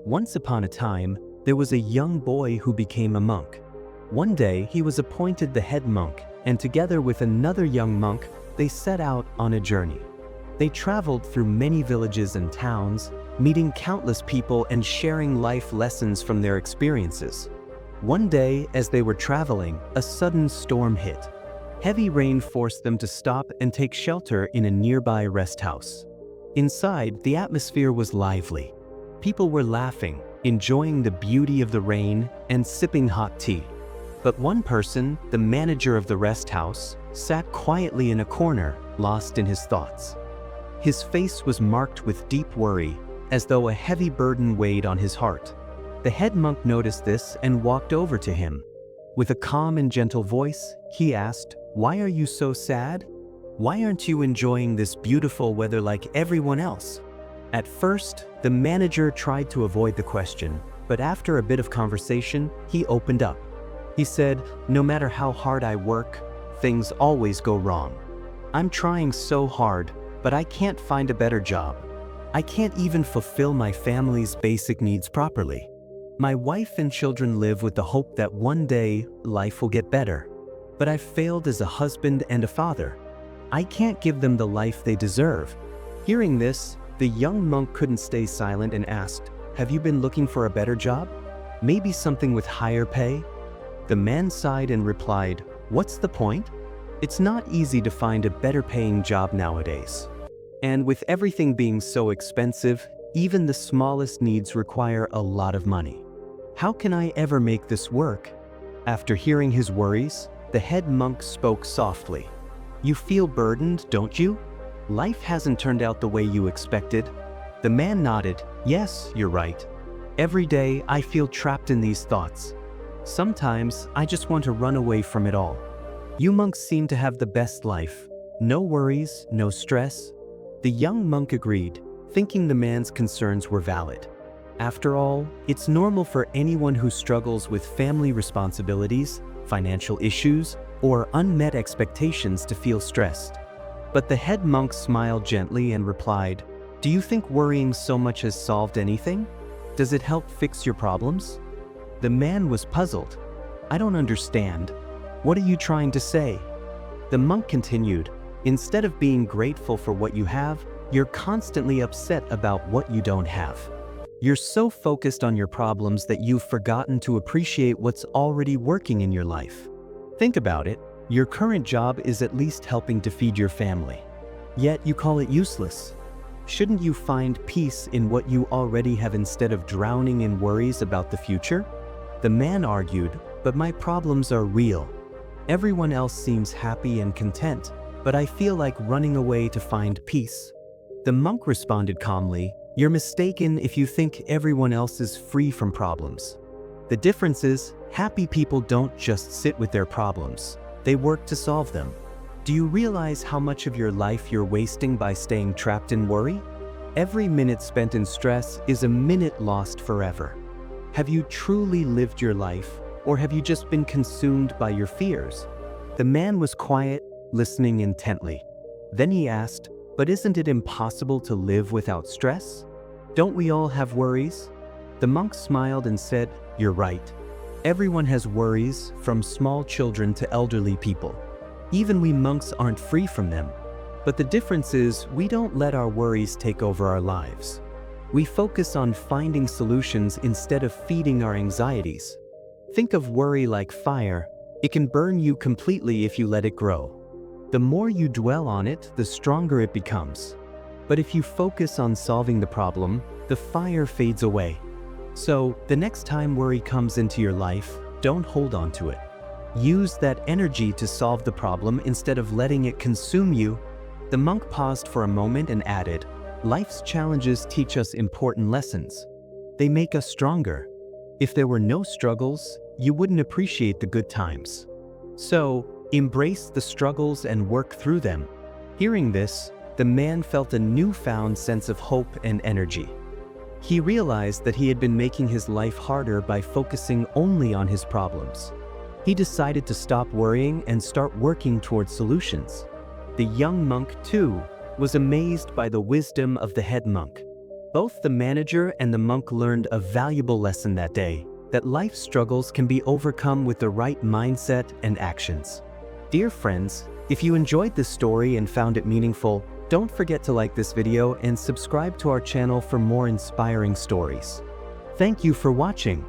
Once upon a time, there was a young boy who became a monk. One day, he was appointed the head monk, and together with another young monk, they set out on a journey. They traveled through many villages and towns, meeting countless people and sharing life lessons from their experiences. One day, as they were traveling, a sudden storm hit. Heavy rain forced them to stop and take shelter in a nearby rest house. Inside, the atmosphere was lively. People were laughing, enjoying the beauty of the rain, and sipping hot tea. But one person, the manager of the rest house, sat quietly in a corner, lost in his thoughts. His face was marked with deep worry, as though a heavy burden weighed on his heart. The head monk noticed this and walked over to him. With a calm and gentle voice, he asked, "Why are you so sad? Why aren't you enjoying this beautiful weather like everyone else?" At first, the manager tried to avoid the question, but after a bit of conversation, he opened up. He said, "No matter how hard I work, things always go wrong. I'm trying so hard, but I can't find a better job. I can't even fulfill my family's basic needs properly. My wife and children live with the hope that one day life will get better. But I've failed as a husband and a father. I can't give them the life they deserve." Hearing this, the young monk couldn't stay silent and asked, "Have you been looking for a better job? Maybe something with higher pay?" The man sighed and replied, "What's the point? It's not easy to find a better paying job nowadays. And with everything being so expensive, even the smallest needs require a lot of money. How can I ever make this work?" After hearing his worries, the head monk spoke softly. "You feel burdened, don't you? Life hasn't turned out the way you expected." The man nodded. "Yes, you're right. Every day I feel trapped in these thoughts. Sometimes I just want to run away from it all. You monks seem to have the best life. No worries, no stress." The young monk agreed, thinking the man's concerns were valid. After all, it's normal for anyone who struggles with family responsibilities, financial issues, or unmet expectations to feel stressed. But the head monk smiled gently and replied, "Do you think worrying so much has solved anything? Does it help fix your problems?" The man was puzzled. "I don't understand. What are you trying to say?" The monk continued, "Instead of being grateful for what you have, you're constantly upset about what you don't have. You're so focused on your problems that you've forgotten to appreciate what's already working in your life. Think about it. Your current job is at least helping to feed your family. Yet you call it useless. Shouldn't you find peace in what you already have instead of drowning in worries about the future?" The man argued, "But my problems are real. Everyone else seems happy and content, but I feel like running away to find peace." The monk responded calmly, "You're mistaken if you think everyone else is free from problems. The difference is, happy people don't just sit with their problems. They work to solve them. Do you realize how much of your life you're wasting by staying trapped in worry? Every minute spent in stress is a minute lost forever. Have you truly lived your life, or have you just been consumed by your fears?" The man was quiet, listening intently. Then he asked, "But isn't it impossible to live without stress? Don't we all have worries?" The monk smiled and said, "You're right. Everyone has worries, from small children to elderly people. Even we monks aren't free from them. But the difference is, we don't let our worries take over our lives. We focus on finding solutions instead of feeding our anxieties. Think of worry like fire. It can burn you completely if you let it grow. The more you dwell on it, the stronger it becomes. But if you focus on solving the problem, the fire fades away. So, the next time worry comes into your life, don't hold on to it. Use that energy to solve the problem instead of letting it consume you." The monk paused for a moment and added, "Life's challenges teach us important lessons. They make us stronger. If there were no struggles, you wouldn't appreciate the good times. So, embrace the struggles and work through them." Hearing this, the man felt a newfound sense of hope and energy. He realized that he had been making his life harder by focusing only on his problems. He decided to stop worrying and start working towards solutions. The young monk, too, was amazed by the wisdom of the head monk. Both the manager and the monk learned a valuable lesson that day, that life struggles can be overcome with the right mindset and actions. Dear friends, if you enjoyed this story and found it meaningful, don't forget to like this video and subscribe to our channel for more inspiring stories. Thank you for watching.